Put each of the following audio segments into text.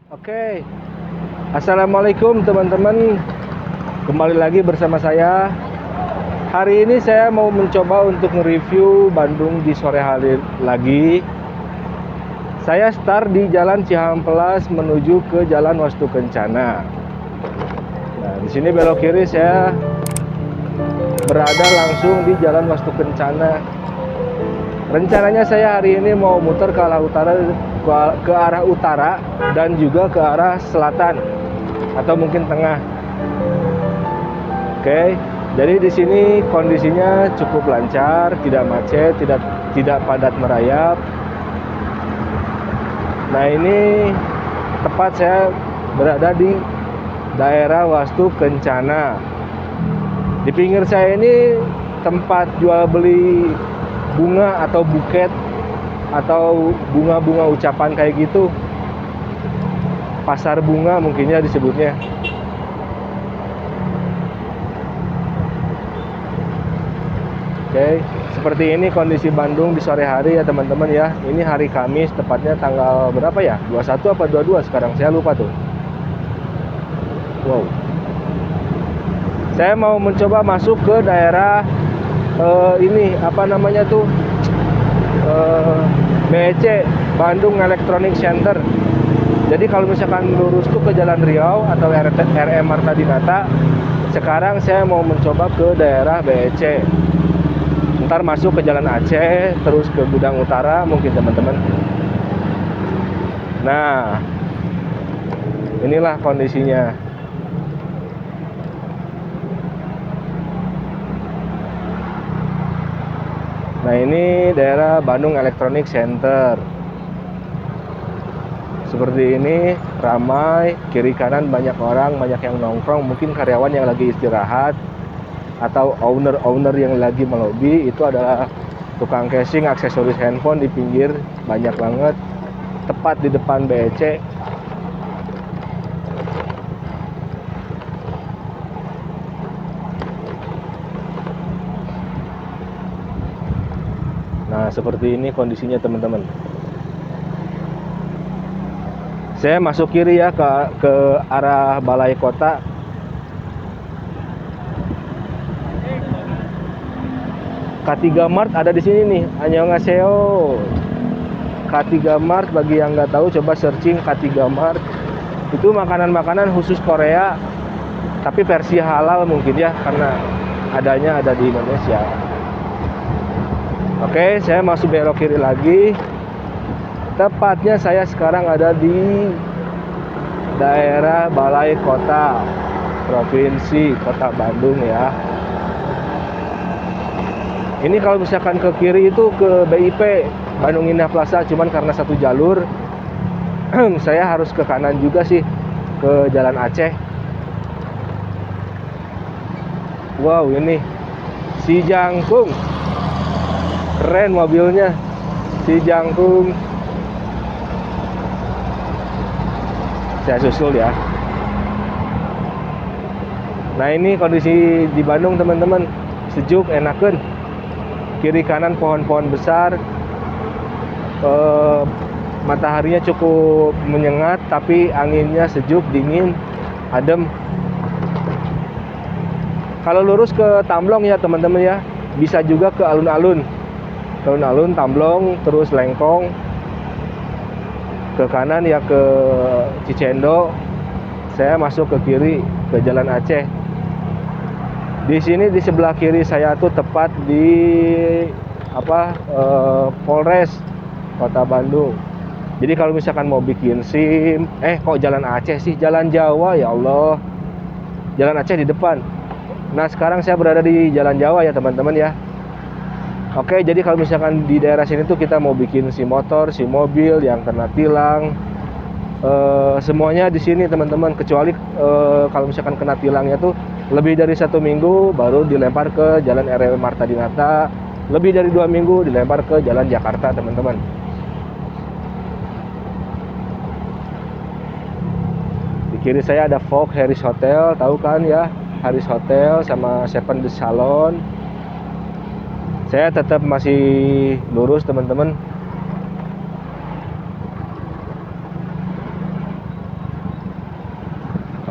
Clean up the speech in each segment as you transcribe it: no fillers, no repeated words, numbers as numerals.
Oke, assalamualaikum teman-teman. Kembali lagi bersama saya. Hari ini saya mau mencoba untuk nge-review Bandung di sore hari lagi. Saya start di Jalan Cihampelas menuju ke Jalan Wastu Kencana. Nah, di sini belok kiri saya berada langsung di Jalan Wastu Kencana. Rencananya saya hari ini mau muter ke arah utara dan juga ke arah selatan atau mungkin tengah. Oke, jadi di sini kondisinya cukup lancar, tidak macet, tidak padat merayap. Nah, ini tepat saya berada di daerah Wastu Kencana. Di pinggir saya ini tempat jual beli bunga atau buket atau bunga-bunga ucapan kayak gitu. Pasar bunga mungkinnya disebutnya. Oke, seperti ini kondisi Bandung di sore hari ya teman-teman ya. Ini hari Kamis, tepatnya tanggal berapa ya? 21 apa 22 sekarang? Saya lupa tuh. Wow. Saya mau mencoba masuk ke daerah ini apa namanya tuh? BEC, Bandung Electronic Center. Jadi kalau misalkan lurus tuh ke Jalan Riau atau RM Marta Dinata, sekarang saya mau mencoba ke daerah BEC. Ntar masuk ke Jalan Aceh, terus ke Gudang Utara mungkin teman-teman. Nah, inilah kondisinya. Nah, ini daerah Bandung Electronic Center. Seperti ini, ramai, kiri kanan banyak orang, banyak yang nongkrong, mungkin karyawan yang lagi istirahat atau owner yang lagi melobi. Itu adalah tukang casing, aksesoris handphone di pinggir, banyak banget, tepat di depan BEC. Nah, seperti ini kondisinya teman-teman. Saya masuk kiri ya ke arah balai kota. K3 Mart ada di sini nih. Annyeonghaseyo. K3 Mart bagi yang nggak tahu coba searching K3 Mart. Itu makanan-makanan khusus Korea, tapi versi halal mungkin ya, karena adanya ada di Indonesia. Oke, saya masuk belok kiri lagi. Tepatnya saya sekarang ada di daerah Balai Kota Provinsi Kota Bandung ya. Ini kalau misalkan ke kiri itu ke BIP Bandung Indah Plaza, cuman karena satu jalur saya harus ke kanan juga sih, ke Jalan Aceh. Wow, ini si Jangkung, keren mobilnya si Jangkung. Saya susul ya. Nah, ini kondisi di Bandung teman-teman, sejuk, enakan. Kiri kanan pohon-pohon besar, mataharinya cukup menyengat, tapi anginnya sejuk, dingin, adem. Kalau lurus ke Tamblong ya teman-teman ya, bisa juga ke alun-alun, Tamblong, terus Lengkong. Ke kanan ya ke Cicendo. Saya masuk ke kiri ke Jalan Aceh. Di sini di sebelah kiri saya tuh tepat di Polres Kota Bandung. Jadi kalau misalkan mau bikin SIM, kok Jalan Aceh sih, Jalan Jawa ya Allah. Jalan Aceh di depan. Nah, sekarang saya berada di Jalan Jawa ya teman-teman ya. Oke, jadi kalau misalkan di daerah sini tuh kita mau bikin SIM motor, SIM mobil yang kena tilang, semuanya di sini teman-teman, kecuali kalau misalkan kena tilangnya tuh lebih dari 1 minggu baru dilempar ke Jalan RM Marta Dinata, lebih dari 2 minggu dilempar ke Jalan Jakarta teman-teman. Di kiri saya ada Vogue Harris Hotel, tahu kan ya, Harris Hotel sama Seven The Salon. Saya tetap masih lurus teman-teman.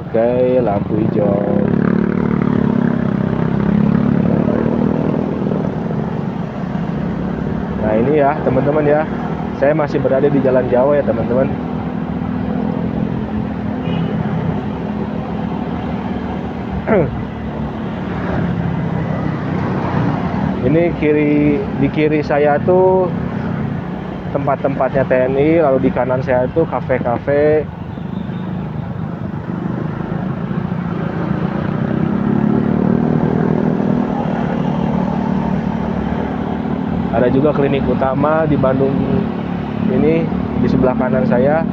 Oke, lampu hijau. Nah ini ya teman-teman ya, saya masih berada di Jalan Jawa ya teman-teman. Ini di kiri saya tuh tempat-tempatnya TNI, lalu di kanan saya tuh kafe-kafe. Ada juga klinik utama di Bandung ini di sebelah kanan saya.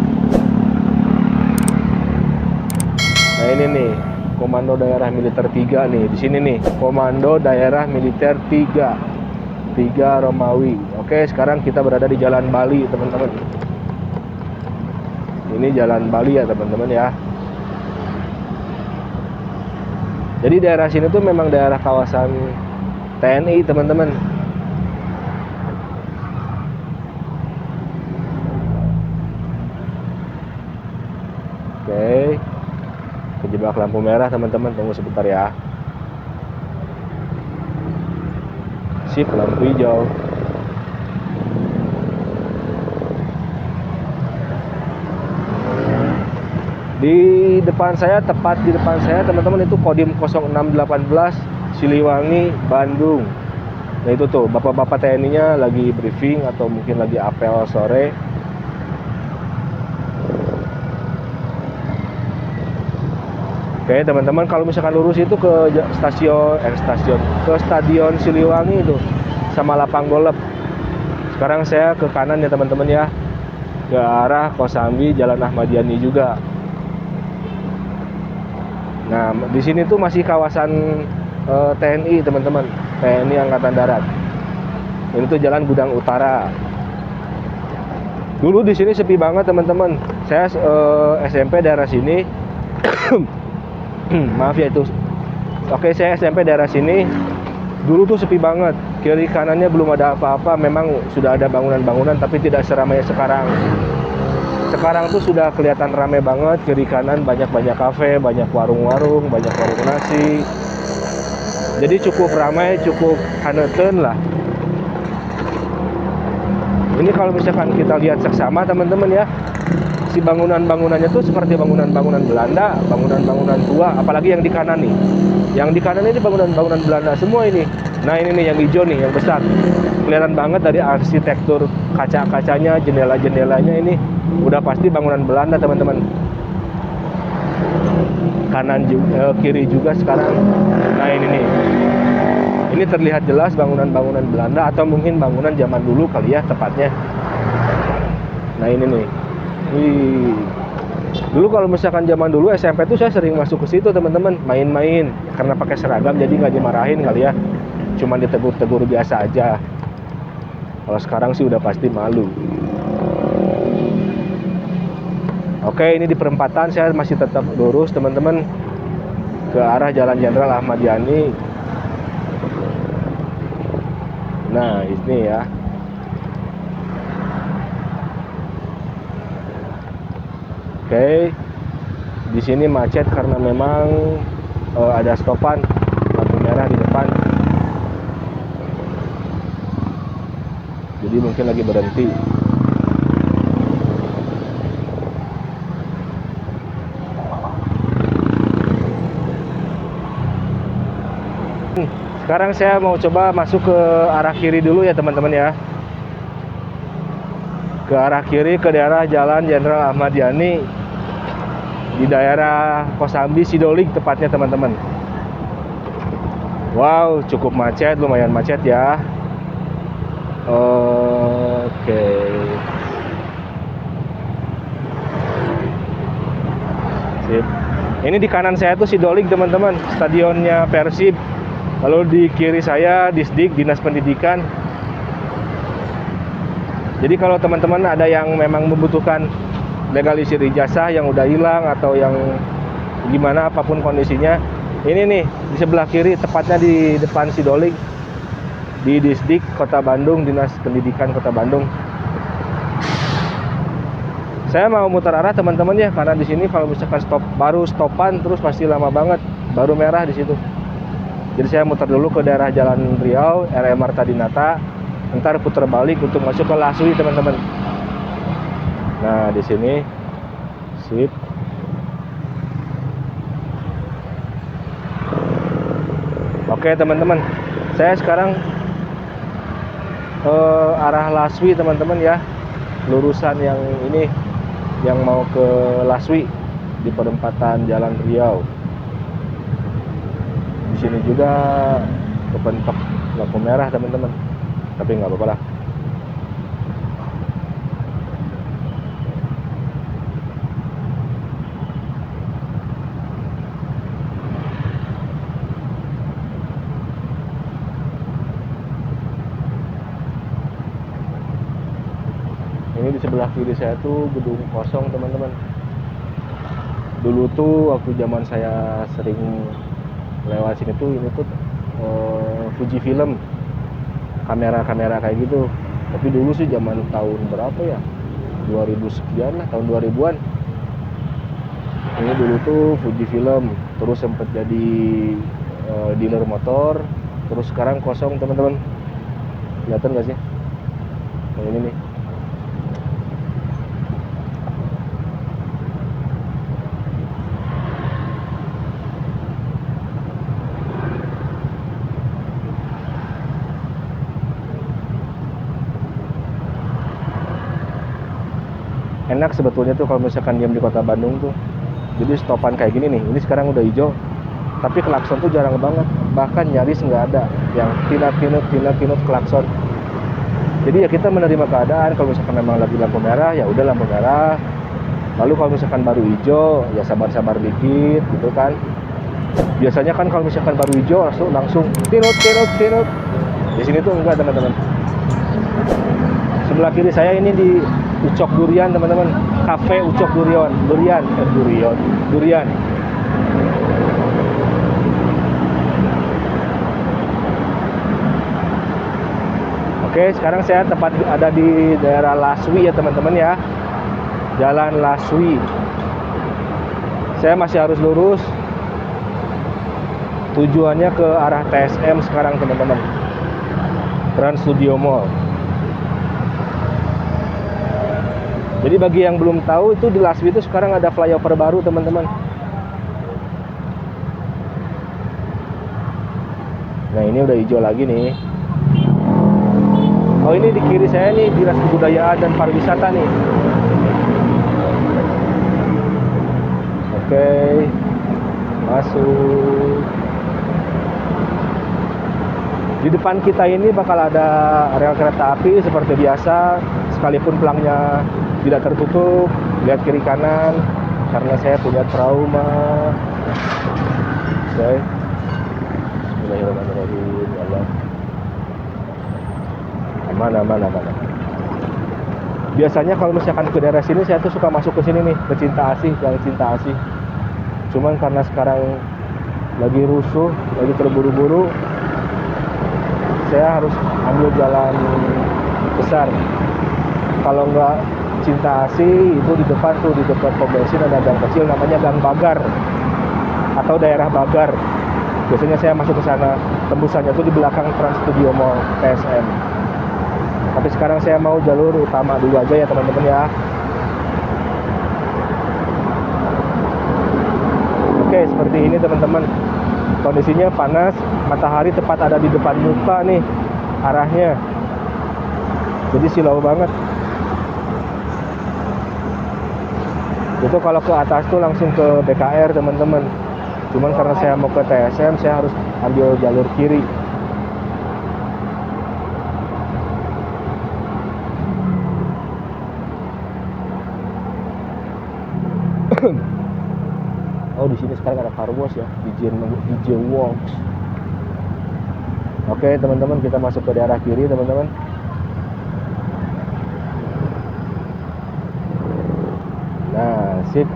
Nah ini nih, Komando Daerah Militer 3 nih, di sini nih, Komando Daerah Militer 3 Romawi. Oke, sekarang kita berada di Jalan Bali, teman-teman. Ini Jalan Bali ya, teman-teman ya. Jadi daerah sini tuh memang daerah kawasan TNI, teman-teman. Oke, kejebak lampu merah teman-teman, tunggu sebentar ya. Sip, lampu hijau. Di depan saya, tepat di depan saya teman-teman, itu Kodim 0618 Siliwangi, Bandung. Nah itu tuh, bapak-bapak TNI-nya lagi briefing atau mungkin lagi apel sore. Oke teman-teman, kalau misalkan lurus itu ke Stadion Siliwangi itu sama lapang golf. Sekarang saya ke kanan ya teman-teman ya, ke arah Kosambi, Jalan Ahmad Yani juga. Nah di sini tuh masih kawasan TNI teman-teman, TNI Angkatan Darat. Ini tuh Jalan Gudang Utara. Dulu di sini sepi banget teman-teman. Saya SMP daerah sini. Maaf ya itu. Oke, saya SMP daerah sini. Dulu tuh sepi banget. Kiri kanannya belum ada apa-apa. Memang sudah ada bangunan-bangunan tapi tidak seramai sekarang. Sekarang tuh sudah kelihatan ramai banget. Kiri kanan banyak-banyak kafe, banyak warung-warung, banyak warung nasi. Jadi cukup ramai, cukup haneten lah. Ini kalau misalkan kita lihat seksama teman-teman ya, si bangunan-bangunannya tuh seperti bangunan-bangunan Belanda, bangunan-bangunan tua, apalagi yang di kanan nih. Yang di kanan ini bangunan-bangunan Belanda semua ini. Nah ini nih yang hijau nih, yang besar. Kelihatan banget dari arsitektur kaca-kacanya, jendela-jendelanya ini udah pasti bangunan Belanda teman-teman. Kanan juga, kiri juga sekarang. Nah ini nih. Ini terlihat jelas bangunan-bangunan Belanda atau mungkin bangunan zaman dulu kali ya tepatnya. Nah ini nih. Wih. Dulu kalau misalkan zaman dulu SMP tuh saya sering masuk ke situ teman-teman, main-main. Karena pakai seragam jadi nggak dimarahin kali ya. Cuma ditegur-tegur biasa aja. Kalau sekarang sih udah pasti malu. Oke, ini di perempatan saya masih tetap lurus teman-teman ke arah Jalan Jenderal Ahmad Yani. Nah, ini ya. Oke. Di sini macet karena memang ada stopan lampu merah di depan. Jadi mungkin lagi berhenti. Sekarang saya mau coba masuk ke arah kiri dulu ya teman-teman ya. Ke arah kiri ke daerah Jalan Jenderal Ahmad Yani di daerah Kosambi Sidolik tepatnya teman-teman. Wow, cukup macet, lumayan macet ya. Oke. Sip. Ini di kanan saya tuh Sidolik teman-teman, stadionnya Persib. Lalu di kiri saya Disdik, Dinas Pendidikan. Jadi kalau teman-teman ada yang memang membutuhkan legalisir ijazah yang udah hilang atau yang gimana apapun kondisinya, ini nih di sebelah kiri, tepatnya di depan Sidolik, di Disdik Kota Bandung, Dinas Pendidikan Kota Bandung. Saya mau muter arah teman-teman ya, karena di sini kalau misalkan baru stopan terus pasti lama banget, baru merah di situ. Jadi saya muter dulu ke daerah Jalan Riau, RE Marta Dinata, ntar putar balik untuk masuk ke Laswi teman-teman. Nah di sini, sip. Oke teman-teman, saya sekarang arah Laswi teman-teman ya, lurusan yang ini, yang mau ke Laswi di perempatan Jalan Riau. Di sini juga kepentok lampu merah teman-teman, tapi nggak apa-apa lah. Ini di sebelah kiri saya tuh gedung kosong teman-teman. Dulu tuh waktu zaman saya sering lewat sini tuh, ini tuh Fuji Film, kamera-kamera kayak gitu. Tapi dulu sih zaman tahun berapa ya, 2000 sekian lah, tahun 2000-an. Ini dulu tuh Fuji Film, terus sempat jadi dealer motor, terus sekarang kosong teman-teman. Kelihatan nggak sih? Nah, ini nih. Enak sebetulnya tuh kalau misalkan diam di kota Bandung tuh. Jadi stopan kayak gini nih, ini sekarang udah hijau, tapi klakson tuh jarang banget, bahkan nyaris nggak ada yang tinut klakson. Jadi ya kita menerima keadaan, kalau misalkan memang lagi lampu merah ya udah lampu merah. Lalu kalau misalkan baru hijau ya sabar-sabar dikit gitu kan. Biasanya kan kalau misalkan baru hijau langsung tinut. Di sini tuh enggak teman-teman. Sebelah kiri saya ini di Ucok Durian teman-teman, Cafe Ucok Durian. Oke, sekarang saya tepat ada di daerah Laswi ya teman-teman ya, Jalan Laswi. Saya masih harus lurus, tujuannya ke arah TSM sekarang teman-teman, Trans Studio Mall. Jadi bagi yang belum tahu, itu di Laswi itu sekarang ada flyover baru teman-teman. Nah ini udah hijau lagi nih. Oh ini di kiri saya nih Dinas Kebudayaan dan Pariwisata nih. Oke, masuk. Di depan kita ini bakal ada rel kereta api seperti biasa, sekalipun pelangnya tidak tertutup. Lihat kiri kanan karena saya punya trauma. Oke. Bismillahirrahmanirrahim. Allah. Aman. Biasanya kalau misalkan ke daerah sini saya tuh suka masuk ke sini nih, ke Cinta Asih, Gang Cinta Asih. Cuman karena sekarang lagi rusuh, lagi terburu-buru, saya harus ambil jalan besar. Kalau nggak Cinta Asih, itu di depan tuh, di dekat pom bensin ada gang kecil namanya Gang Bagar atau daerah Bagar. Biasanya saya masuk ke sana, tembusannya tuh di belakang Trans Studio Mall TSM. Tapi sekarang saya mau jalur utama dulu aja ya teman-teman ya. Oke, seperti ini teman-teman. Kondisinya panas, matahari tepat ada di depan muka nih arahnya. Jadi silau banget. Itu kalau ke atas tuh langsung ke BKR teman-teman. Cuman karena saya mau ke TSM, saya harus ambil jalur kiri. Oh di sini sekarang ada car wash ya, DJ Works. Oke teman-teman, kita masuk ke daerah kiri teman-teman. Nah sip.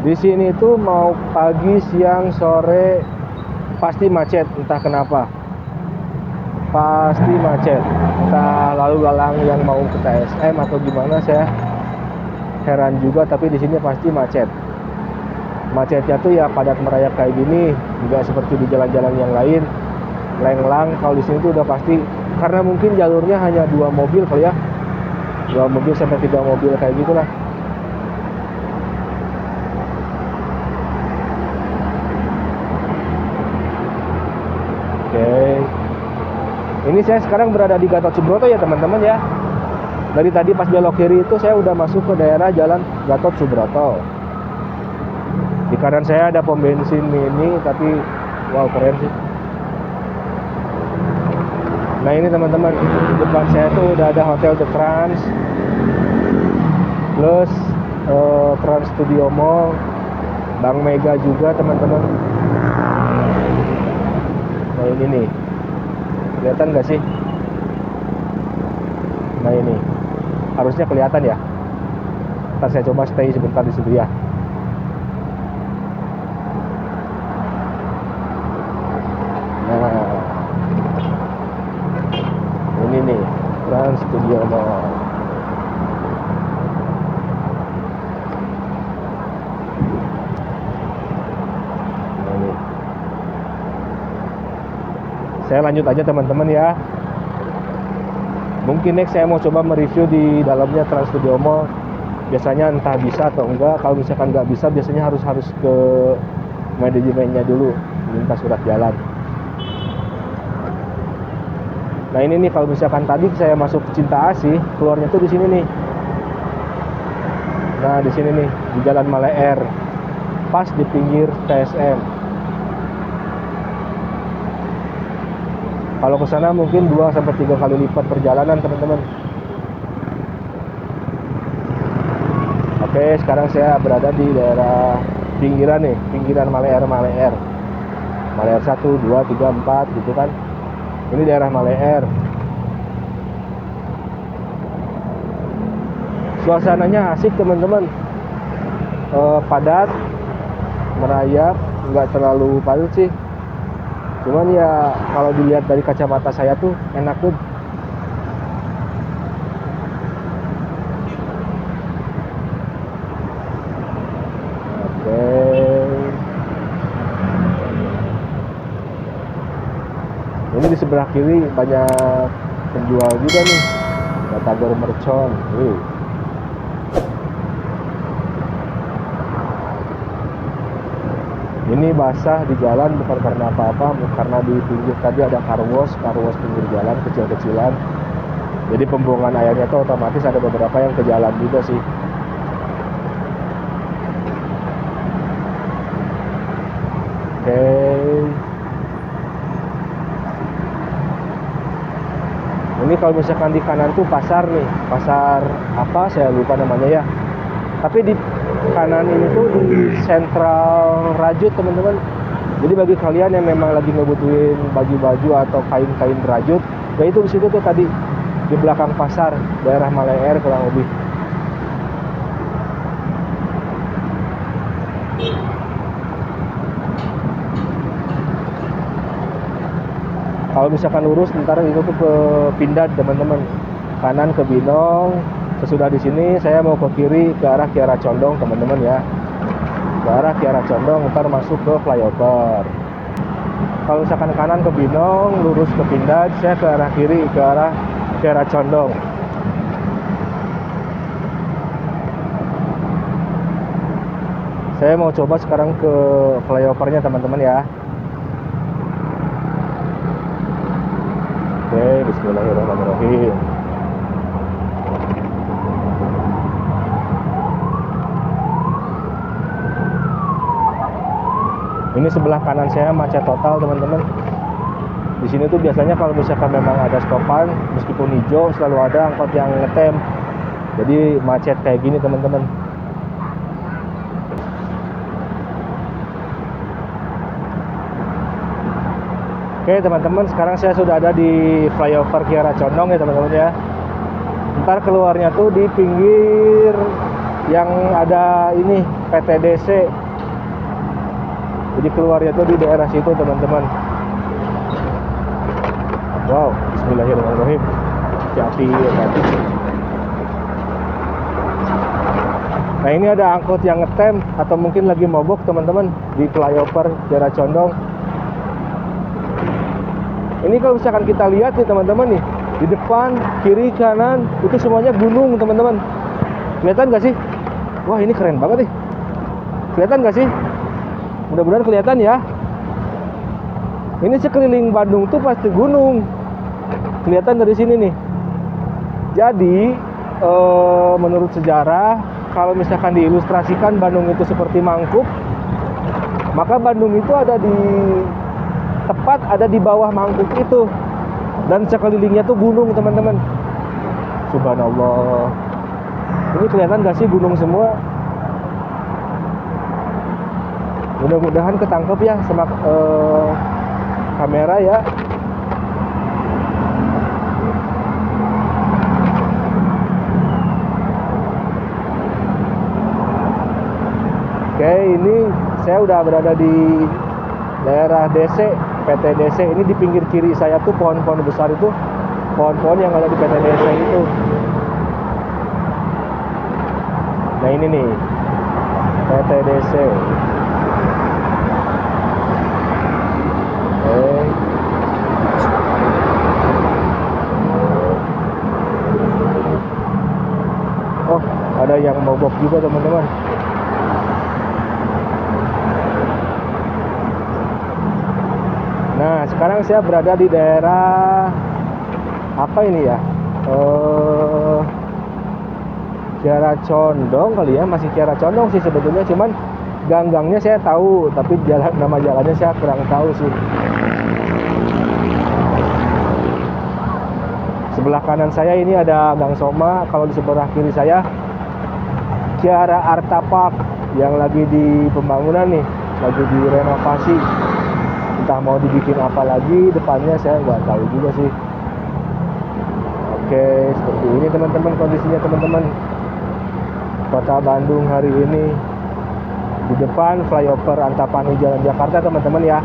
Di sini tuh mau pagi, siang, sore pasti macet, entah kenapa. pasti macet. Entah lalu lalang yang mau ke TSM atau gimana, saya heran juga, tapi di sini pasti macet. Macetnya tuh ya padat merayap kayak gini, nggak seperti di jalan-jalan yang lain. Lenglang, kalau di sini tuh udah pasti, karena mungkin jalurnya hanya 2 mobil kali ya, 2 mobil sampai 3 mobil kayak gitulah. Oke, ini saya sekarang berada di Gatot Subroto ya teman-teman ya. Dari tadi pas belok kiri itu saya udah masuk ke daerah Jalan Gatot Subroto. Di kanan saya ada pom bensin mini, tapi wow keren sih. Nah ini teman-teman, di depan saya tuh udah ada Hotel The Trans, plus Trans Studio Mall, Bank Mega juga teman-teman. Nah ini nih, kelihatan nggak sih? Nah ini, harusnya kelihatan ya. Ntar saya coba stay sebentar di situ ya. Nah, ini nih, Trans Studio Mall. Nah, ini. Saya lanjut aja teman-teman ya. Mungkin next saya mau coba mereview di dalamnya Trans Studio Mall. Biasanya entah bisa atau enggak. Kalau misalkan nggak bisa, biasanya harus ke manajemennya dulu, minta surat jalan. Nah ini nih, kalau misalkan tadi saya masuk Cinta Asih, keluarnya tuh di sini nih. Nah di sini nih, di Jalan Maleer, pas di pinggir TSM. Kalau ke sana mungkin 2 sampai 3 kali lipat perjalanan teman-teman. Oke, sekarang saya berada di daerah pinggiran nih, pinggiran Maleer. Maleer 1, 2, 3, 4 gitu kan. Ini daerah Maleer. Suasananya asik teman-teman, padat, merayap, nggak terlalu padat sih. Cuman ya kalau dilihat dari kacamata saya tuh enak tuh. Oke. Ini di sebelah kiri banyak penjual juga nih, Batagor Mercon. Ini basah di jalan bukan karena apa-apa, karena di pinggir tadi ada car wash pinggir jalan kecil-kecilan. Jadi pembuangan airnya tuh otomatis ada beberapa yang ke jalan juga sih. Oke. Ini kalau misalkan di kanan tuh pasar nih, pasar apa saya lupa namanya ya. Tapi di kanan ini tuh di Sentral Rajut teman-teman. Jadi bagi kalian yang memang lagi ngebutuhin baju-baju atau kain-kain rajut, ya itu di situ tuh tadi di belakang pasar daerah Maleer kurang lebih. Kalau misalkan lurus ntar itu tuh ke Pindad teman-teman, kanan ke Binong. Sesudah di sini saya mau ke kiri ke arah Kiara Condong teman-teman ya, ke arah Kiara Condong ntar masuk ke flyover. Kalau misalkan kanan ke Binong, lurus ke Pindad, saya ke arah kiri ke arah Kiara Condong. Saya mau coba sekarang ke flyovernya teman-teman ya. Oke, bismillahirrahmanirrahim. Ini sebelah kanan saya macet total teman-teman. Di sini tuh biasanya kalau misalkan memang ada stopan, meskipun hijau selalu ada angkot yang ngetem. Jadi macet kayak gini teman-teman. Oke teman-teman, sekarang saya sudah ada di flyover Kiara Condong ya teman-teman ya. Ntar keluarnya tuh di pinggir yang ada ini PTDC. Jadi keluarnya tuh di daerah situ teman-teman. Wow, bismillahirrahmanirrahim. Hati-hati, hati. Nah, ini ada angkot yang ngetem atau mungkin lagi mogok teman-teman di flyover Kiara Condong. Ini kalau misalkan kita lihat nih teman-teman nih, di depan, kiri, kanan itu semuanya gunung teman-teman. Kelihatan nggak sih? Wah, ini keren banget nih. Kelihatan nggak sih? Mudah-mudahan kelihatan ya. Ini sekeliling Bandung tuh pasti gunung. Kelihatan dari sini nih. Jadi menurut sejarah, kalau misalkan diilustrasikan Bandung itu seperti mangkuk, maka Bandung itu tepat ada di bawah mangkuk itu, dan sekelilingnya tuh gunung teman-teman. Subhanallah. Ini kelihatan gak sih gunung semua? Mudah-mudahan ketangkep ya sama kamera ya. Oke, ini saya udah berada di daerah DC, PT DC. Ini di pinggir kiri saya tuh pohon-pohon besar itu, pohon-pohon yang ada di PT DC itu. Nah, ini nih PT DC. Oh, ada yang mogok juga teman-teman. Nah, sekarang saya berada di daerah apa ini ya? Kiara Condong kali ya, masih Kiara Condong sih sebetulnya, cuman gang-gangnya saya tahu, tapi nama jalannya saya kurang tahu sih. Sebelah kanan saya ini ada Gang Soma, kalau di sebelah kiri saya Kiara Arta Park yang lagi di pembangunan nih, lagi direnovasi. Entah mau dibikin apa lagi depannya, saya nggak tahu juga sih. Oke, seperti ini teman-teman kondisinya teman-teman. Kota Bandung hari ini di depan flyover Antapani Jalan Jakarta teman-teman ya.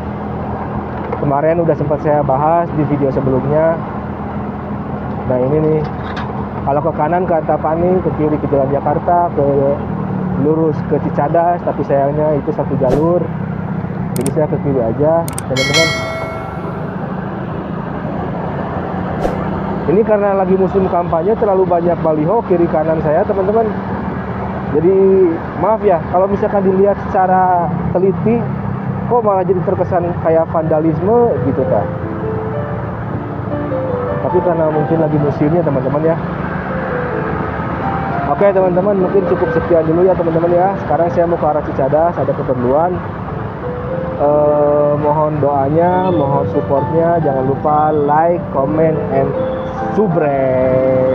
Kemarin udah sempat saya bahas di video sebelumnya. Nah, ini nih, kalau ke kanan ke Antapani, ke kiri ke Jalan Jakarta, ke lurus ke Cicadas, tapi sayangnya itu satu jalur, jadi saya ke kiri aja teman-teman. Ini karena lagi musim kampanye, terlalu banyak baliho kiri kanan saya teman-teman. Jadi maaf ya kalau misalkan dilihat secara teliti, kok malah jadi terkesan kayak vandalisme gitu kan. Tapi karena mungkin lagi musimnya teman-teman ya. Oke teman-teman, mungkin cukup sekian dulu ya teman-teman ya. Sekarang saya mau ke arah Cicadas, ada keperluan. Mohon doanya, mohon supportnya. Jangan lupa like, comment, and subscribe.